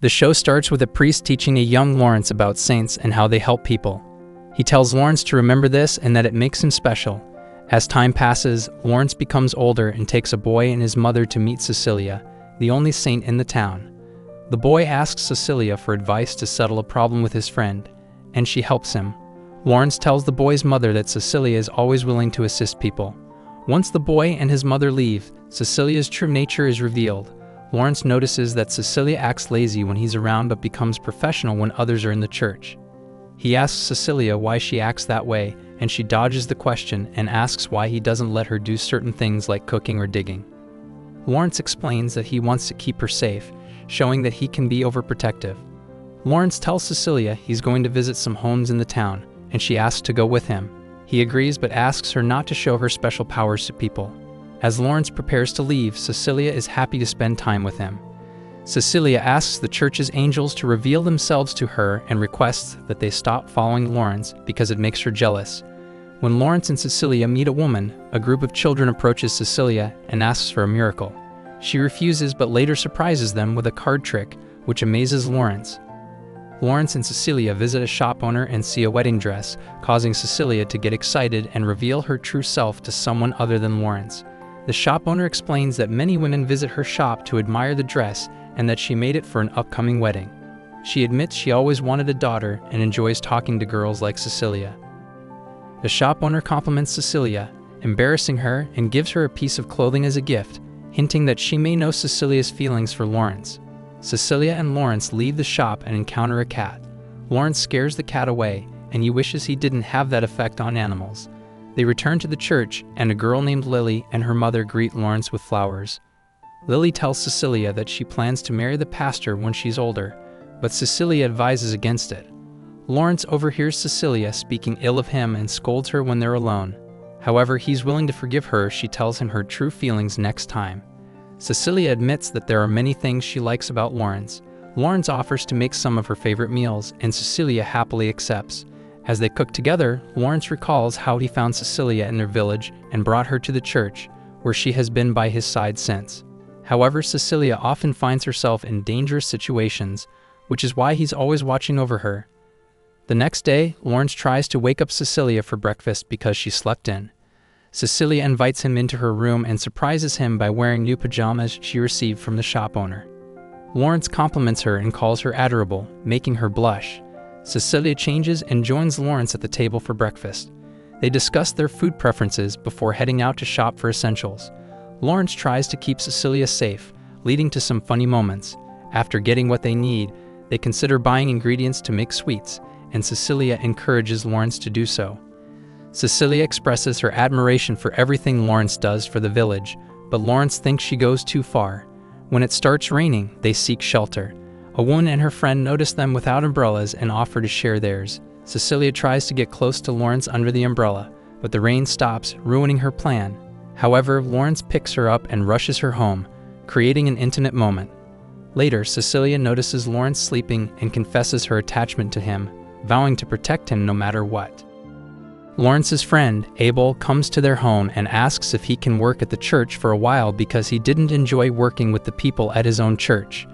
The show starts with a priest teaching a young Lawrence about saints and how they help people. He tells Lawrence to remember this and that it makes him special. As time passes, Lawrence becomes older and takes a boy and his mother to meet Cecilia, the only saint in the town. The boy asks Cecilia for advice to settle a problem with his friend, and she helps him. Lawrence tells the boy's mother that Cecilia is always willing to assist people. Once the boy and his mother leave, Cecilia's true nature is revealed. Lawrence notices that Cecilia acts lazy when he's around but becomes professional when others are in the church. He asks Cecilia why she acts that way, and she dodges the question and asks why he doesn't let her do certain things like cooking or digging. Lawrence explains that he wants to keep her safe, showing that he can be overprotective. Lawrence tells Cecilia he's going to visit some homes in the town, and she asks to go with him. He agrees but asks her not to show her special powers to people. As Lawrence prepares to leave, Cecilia is happy to spend time with him. Cecilia asks the church's angels to reveal themselves to her and requests that they stop following Lawrence because it makes her jealous. When Lawrence and Cecilia meet a woman, a group of children approaches Cecilia and asks for a miracle. She refuses but later surprises them with a card trick, which amazes Lawrence. Lawrence and Cecilia visit a shop owner and see a wedding dress, causing Cecilia to get excited and reveal her true self to someone other than Lawrence. The shop owner explains that many women visit her shop to admire the dress and that she made it for an upcoming wedding. She admits she always wanted a daughter and enjoys talking to girls like Cecilia. The shop owner compliments Cecilia, embarrassing her, and gives her a piece of clothing as a gift, hinting that she may know Cecilia's feelings for Lawrence. Cecilia and Lawrence leave the shop and encounter a cat. Lawrence scares the cat away, and he wishes he didn't have that effect on animals. They return to the church, and a girl named Lily and her mother greet Lawrence with flowers. Lily tells Cecilia that she plans to marry the pastor when she's older, but Cecilia advises against it. Lawrence overhears Cecilia speaking ill of him and scolds her when they're alone. However, he's willing to forgive her if she tells him her true feelings next time. Cecilia admits that there are many things she likes about Lawrence. Lawrence offers to make some of her favorite meals, and Cecilia happily accepts. As they cook together, Lawrence recalls how he found Cecilia in their village and brought her to the church, where she has been by his side since. However, Cecilia often finds herself in dangerous situations, which is why he's always watching over her. The next day, Lawrence tries to wake up Cecilia for breakfast because she slept in. Cecilia invites him into her room and surprises him by wearing new pajamas she received from the shop owner. Lawrence compliments her and calls her adorable, making her blush. Cecilia changes and joins Lawrence at the table for breakfast. They discuss their food preferences before heading out to shop for essentials. Lawrence tries to keep Cecilia safe, leading to some funny moments. After getting what they need, they consider buying ingredients to make sweets, and Cecilia encourages Lawrence to do so. Cecilia expresses her admiration for everything Lawrence does for the village, but Lawrence thinks she goes too far. When it starts raining, they seek shelter. A woman and her friend notice them without umbrellas and offer to share theirs. Cecilia tries to get close to Lawrence under the umbrella, but the rain stops, ruining her plan. However, Lawrence picks her up and rushes her home, creating an intimate moment. Later, Cecilia notices Lawrence sleeping and confesses her attachment to him, vowing to protect him no matter what. Lawrence's friend, Abel, comes to their home and asks if he can work at the church for a while because he didn't enjoy working with the people at his own church.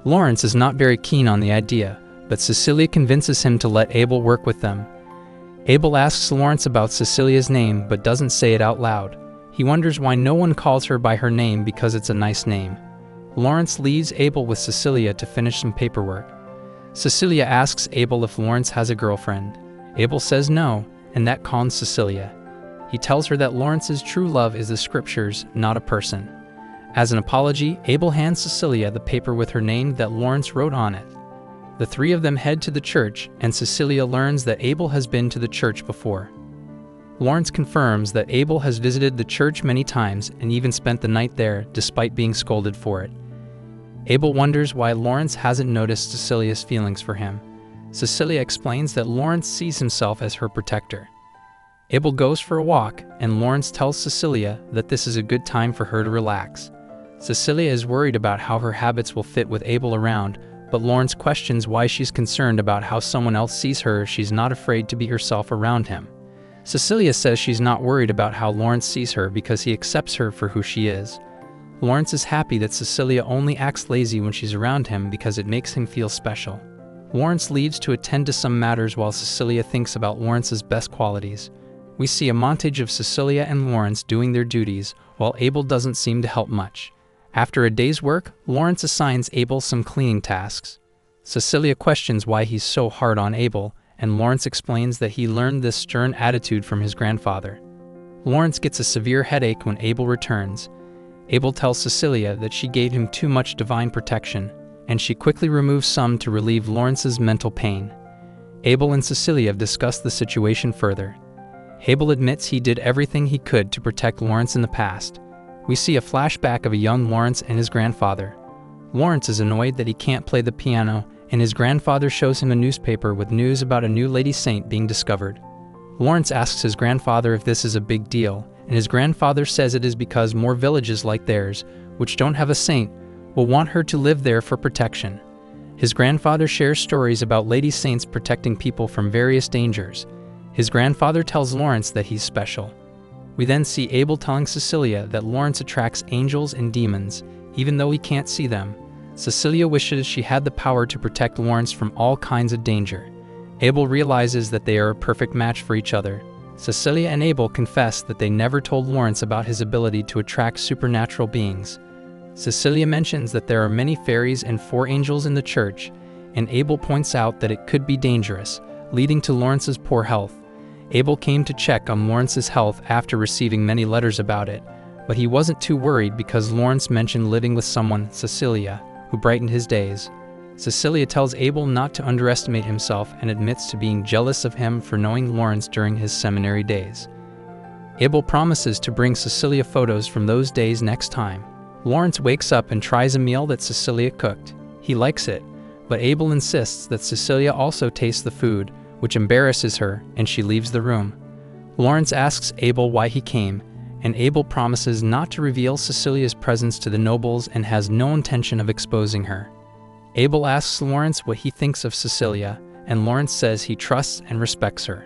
Lawrence is not very keen on the idea, but Cecilia convinces him to let Abel work with them. Abel asks Lawrence about Cecilia's name but doesn't say it out loud. He wonders why no one calls her by her name because it's a nice name. Lawrence leaves Abel with Cecilia to finish some paperwork. Cecilia asks Abel if Lawrence has a girlfriend. Abel says no, and that calms Cecilia. He tells her that Lawrence's true love is the scriptures, not a person. As an apology, Abel hands Cecilia the paper with her name that Lawrence wrote on it. The three of them head to the church, and Cecilia learns that Abel has been to the church before. Lawrence confirms that Abel has visited the church many times and even spent the night there despite being scolded for it. Abel wonders why Lawrence hasn't noticed Cecilia's feelings for him. Cecilia explains that Lawrence sees himself as her protector. Abel goes for a walk, and Lawrence tells Cecilia that this is a good time for her to relax. Cecilia is worried about how her habits will fit with Abel around, but Lawrence questions why she's concerned about how someone else sees her if she's not afraid to be herself around him. Cecilia says she's not worried about how Lawrence sees her because he accepts her for who she is. Lawrence is happy that Cecilia only acts lazy when she's around him because it makes him feel special. Lawrence leaves to attend to some matters while Cecilia thinks about Lawrence's best qualities. We see a montage of Cecilia and Lawrence doing their duties, while Abel doesn't seem to help much. After a day's work, Lawrence assigns Abel some cleaning tasks. Cecilia questions why he's so hard on Abel, and Lawrence explains that he learned this stern attitude from his grandfather. Lawrence gets a severe headache when Abel returns. Abel tells Cecilia that she gave him too much divine protection, and she quickly removes some to relieve Lawrence's mental pain. Abel and Cecilia have discussed the situation further. Abel admits he did everything he could to protect Lawrence in the past. We see a flashback of a young Lawrence and his grandfather. Lawrence is annoyed that he can't play the piano, and his grandfather shows him a newspaper with news about a new lady saint being discovered. Lawrence asks his grandfather if this is a big deal, and his grandfather says it is because more villages like theirs, which don't have a saint, will want her to live there for protection. His grandfather shares stories about lady saints protecting people from various dangers. His grandfather tells Lawrence that he's special. We then see Abel telling Cecilia that Lawrence attracts angels and demons, even though he can't see them. Cecilia wishes she had the power to protect Lawrence from all kinds of danger. Abel realizes that they are a perfect match for each other. Cecilia and Abel confess that they never told Lawrence about his ability to attract supernatural beings. Cecilia mentions that there are many fairies and 4 angels in the church, and Abel points out that it could be dangerous, leading to Lawrence's poor health. Abel came to check on Lawrence's health after receiving many letters about it, but he wasn't too worried because Lawrence mentioned living with someone, Cecilia, who brightened his days. Cecilia tells Abel not to underestimate himself and admits to being jealous of him for knowing Lawrence during his seminary days. Abel promises to bring Cecilia photos from those days next time. Lawrence wakes up and tries a meal that Cecilia cooked. He likes it, but Abel insists that Cecilia also tastes the food, which embarrasses her, and she leaves the room. Lawrence asks Abel why he came, and Abel promises not to reveal Cecilia's presence to the nobles and has no intention of exposing her. Abel asks Lawrence what he thinks of Cecilia, and Lawrence says he trusts and respects her.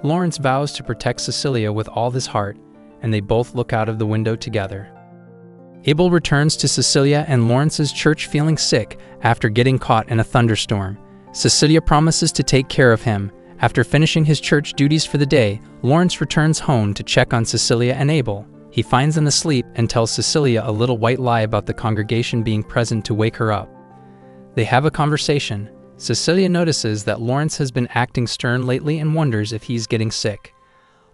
Lawrence vows to protect Cecilia with all his heart, and they both look out of the window together. Abel returns to Cecilia and Lawrence's church feeling sick after getting caught in a thunderstorm. Cecilia promises to take care of him. After finishing his church duties for the day, Lawrence returns home to check on Cecilia and Abel. He finds them asleep and tells Cecilia a little white lie about the congregation being present to wake her up. They have a conversation. Cecilia notices that Lawrence has been acting stern lately and wonders if he's getting sick.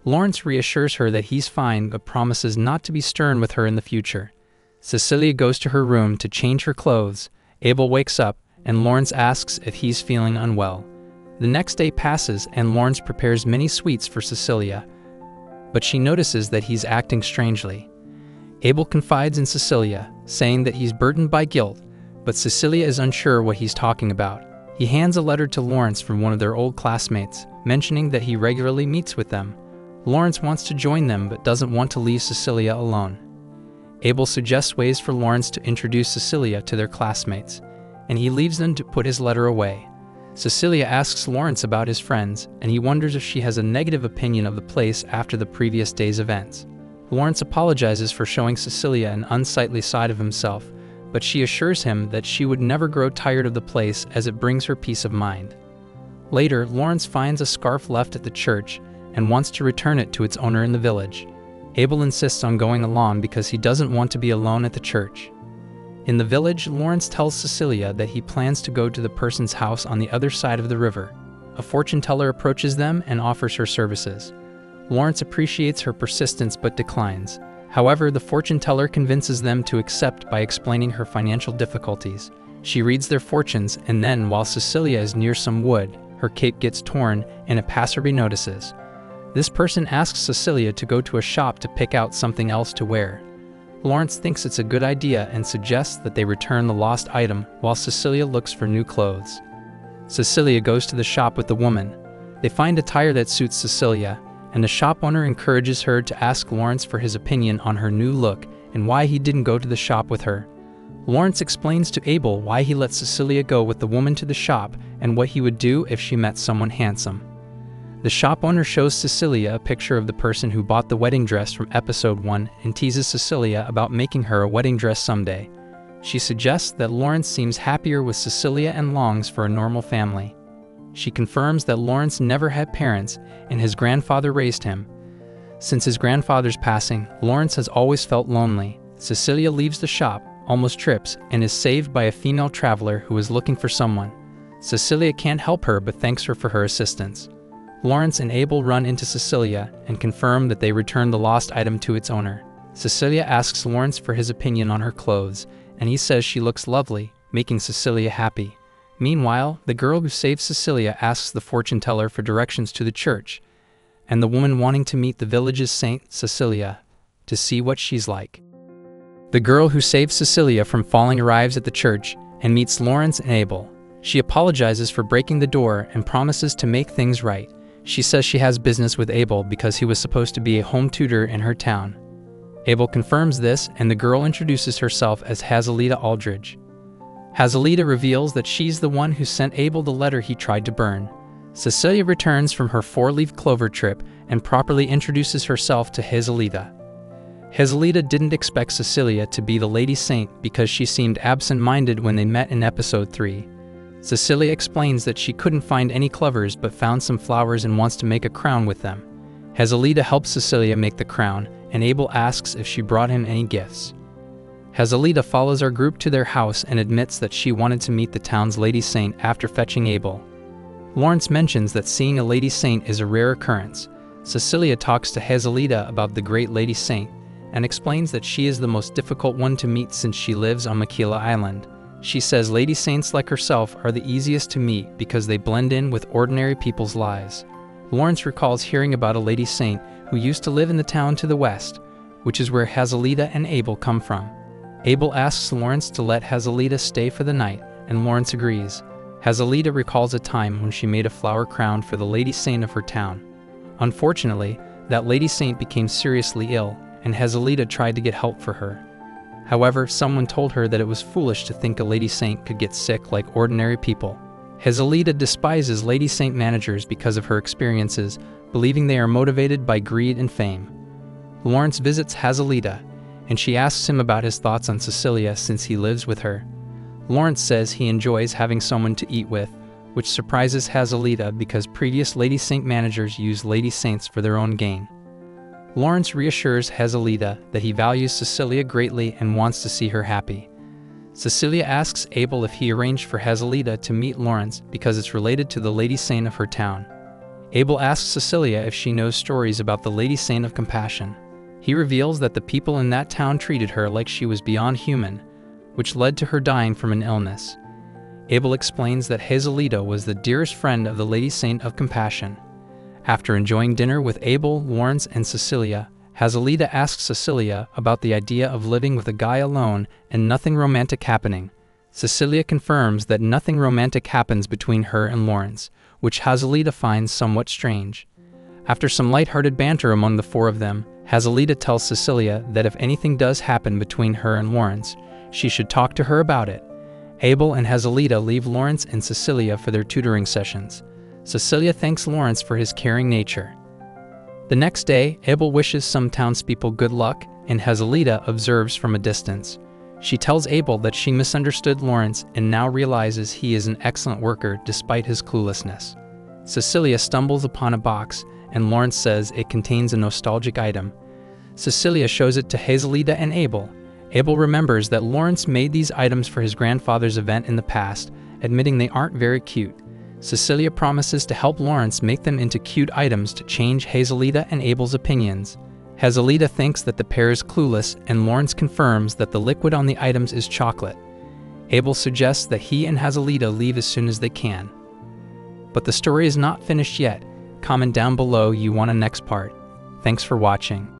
Lawrence reassures her that he's fine but promises not to be stern with her in the future. Cecilia goes to her room to change her clothes. Abel wakes up, and Lawrence asks if he's feeling unwell. The next day passes, and Lawrence prepares many sweets for Cecilia, but she notices that he's acting strangely. Abel confides in Cecilia, saying that he's burdened by guilt, but Cecilia is unsure what he's talking about. He hands a letter to Lawrence from one of their old classmates, mentioning that he regularly meets with them. Lawrence wants to join them but doesn't want to leave Cecilia alone. Abel suggests ways for Lawrence to introduce Cecilia to their classmates, and he leaves them to put his letter away. Cecilia asks Lawrence about his friends, and he wonders if she has a negative opinion of the place after the previous day's events. Lawrence apologizes for showing Cecilia an unsightly side of himself, but she assures him that she would never grow tired of the place as it brings her peace of mind. Later, Lawrence finds a scarf left at the church and wants to return it to its owner in the village. Abel insists on going along because he doesn't want to be alone at the church. In the village, Lawrence tells Cecilia that he plans to go to the person's house on the other side of the river. A fortune teller approaches them and offers her services. Lawrence appreciates her persistence but declines. However, the fortune teller convinces them to accept by explaining her financial difficulties. She reads their fortunes, and then, while Cecilia is near some wood, her cape gets torn and a passerby notices. This person asks Cecilia to go to a shop to pick out something else to wear. Lawrence thinks it's a good idea and suggests that they return the lost item while Cecilia looks for new clothes. Cecilia goes to the shop with the woman. They find attire that suits Cecilia, and the shop owner encourages her to ask Lawrence for his opinion on her new look and why he didn't go to the shop with her. Lawrence explains to Abel why he let Cecilia go with the woman to the shop and what he would do if she met someone handsome. The shop owner shows Cecilia a picture of the person who bought the wedding dress from episode 1 and teases Cecilia about making her a wedding dress someday. She suggests that Lawrence seems happier with Cecilia and longs for a normal family. She confirms that Lawrence never had parents and his grandfather raised him. Since his grandfather's passing, Lawrence has always felt lonely. Cecilia leaves the shop, almost trips, and is saved by a female traveler who is looking for someone. Cecilia can't help her but thanks her for her assistance. Lawrence and Abel run into Cecilia and confirm that they return the lost item to its owner. Cecilia asks Lawrence for his opinion on her clothes, and he says she looks lovely, making Cecilia happy. Meanwhile, the girl who saves Cecilia asks the fortune teller for directions to the church, and the woman wanting to meet the village's saint, Cecilia, to see what she's like. The girl who saves Cecilia from falling arrives at the church and meets Lawrence and Abel. She apologizes for breaking the door and promises to make things right. She says she has business with Abel because he was supposed to be a home tutor in her town. Abel confirms this, and the girl introduces herself as Hazelita Aldridge. Hazelita reveals that she's the one who sent Abel the letter he tried to burn. Cecilia returns from her 4-leaf clover trip and properly introduces herself to Hazelita. Hazelita didn't expect Cecilia to be the Lady Saint because she seemed absent-minded when they met in episode 3. Cecilia explains that she couldn't find any clovers but found some flowers and wants to make a crown with them. Hazelita helps Cecilia make the crown, and Abel asks if she brought him any gifts. Hazelita follows our group to their house and admits that she wanted to meet the town's Lady Saint after fetching Abel. Lawrence mentions that seeing a Lady Saint is a rare occurrence. Cecilia talks to Hazelita about the great Lady Saint and explains that she is the most difficult one to meet since she lives on Maquila Island. She says Lady Saints like herself are the easiest to meet because they blend in with ordinary people's lives. Lawrence recalls hearing about a Lady Saint who used to live in the town to the west, which is where Hazelita and Abel come from. Abel asks Lawrence to let Hazelita stay for the night, and Lawrence agrees. Hazelita recalls a time when she made a flower crown for the Lady Saint of her town. Unfortunately, that Lady Saint became seriously ill, and Hazelita tried to get help for her. However, someone told her that it was foolish to think a Lady Saint could get sick like ordinary people. Hazelita despises Lady Saint managers because of her experiences, believing they are motivated by greed and fame. Lawrence visits Hazelita, and she asks him about his thoughts on Cecilia since he lives with her. Lawrence says he enjoys having someone to eat with, which surprises Hazelita because previous Lady Saint managers use Lady Saints for their own gain. Lawrence reassures Hazelita that he values Cecilia greatly and wants to see her happy. Cecilia asks Abel if he arranged for Hazelita to meet Lawrence because it's related to the Lady Saint of her town. Abel asks Cecilia if she knows stories about the Lady Saint of Compassion. He reveals that the people in that town treated her like she was beyond human, which led to her dying from an illness. Abel explains that Hazelita was the dearest friend of the Lady Saint of Compassion. After enjoying dinner with Abel, Lawrence, and Cecilia, Hazelita asks Cecilia about the idea of living with a guy alone and nothing romantic happening. Cecilia confirms that nothing romantic happens between her and Lawrence, which Hazelita finds somewhat strange. After some lighthearted banter among the four of them, Hazelita tells Cecilia that if anything does happen between her and Lawrence, she should talk to her about it. Abel and Hazelita leave Lawrence and Cecilia for their tutoring sessions. Cecilia thanks Lawrence for his caring nature. The next day, Abel wishes some townspeople good luck, and Hazelita observes from a distance. She tells Abel that she misunderstood Lawrence and now realizes he is an excellent worker despite his cluelessness. Cecilia stumbles upon a box, and Lawrence says it contains a nostalgic item. Cecilia shows it to Hazelita and Abel. Abel remembers that Lawrence made these items for his grandfather's event in the past, admitting they aren't very cute. Cecilia promises to help Lawrence make them into cute items to change Hazelita and Abel's opinions. Hazelita thinks that the pair is clueless, and Lawrence confirms that the liquid on the items is chocolate. Abel suggests that he and Hazelita leave as soon as they can. But the story is not finished yet. Comment down below you want a next part. Thanks for watching.